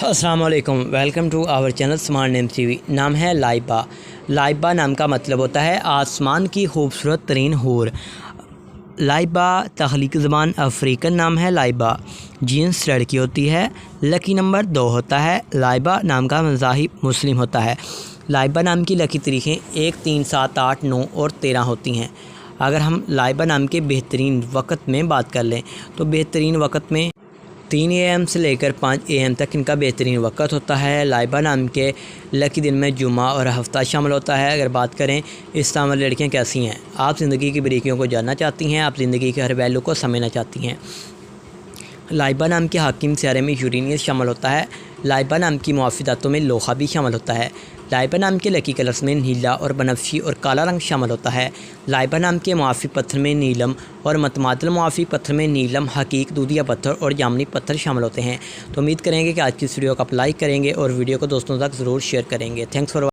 अस्सलाम वालेकुम, welcome to our channel smart name TV. नाम है लाइबा। लाइबा नाम का मतलब होता है आसमान की खूबसूरत तरीन हूर। लाइबा तख्लीकी ज़बान अफ्रीकन नाम है लाइबा। जीन्स लड़की होती है। लकी नंबर 2 होता है। लाइबा नाम का मज़ाहिब मुस्लिम होता है। लाइबा नाम की लकी तारीखें 1, 3, 7, 8, 9 और 13 होती हैं। अगर हम लाइबा नाम के बेहतरीन वक़्त में बात कर लें तो बेहतरीन वक़्त में 3 AM से लेकर 5 AM तक इनका बेहतरीन वक़्त होता है। लाइबा नाम के लकी दिन में जुमा और हफ्ता शामिल होता है। अगर बात करें इस तरह वाली लड़कियाँ कैसी हैं, आप ज़िंदगी की बारीकियों को जानना चाहती हैं, आप ज़िंदगी के हर पहलू को समझना चाहती हैं। लाइबा नाम के हाकिम सियारे में यूरेनियस शामिल होता है। लाइबा नाम की मुआफ़िदातों में लोहा भी शामिल होता है। लाइबा नाम के लकी कलर्स में नीला और बनफशी और काला रंग शामिल होता है। लाइबा नाम के मुआफ़िक पत्थर में नीलम और मतमादल मुआफ़िक पत्थर में नीलम, हकीक, दूधिया पत्थर और जामनी पत्थर शामिल होते हैं। तो उम्मीद करेंगे कि आज की इस वीडियो को आप लाइक करेंगे और वीडियो को दोस्तों तक ज़रूर शेयर करेंगे। Thanks for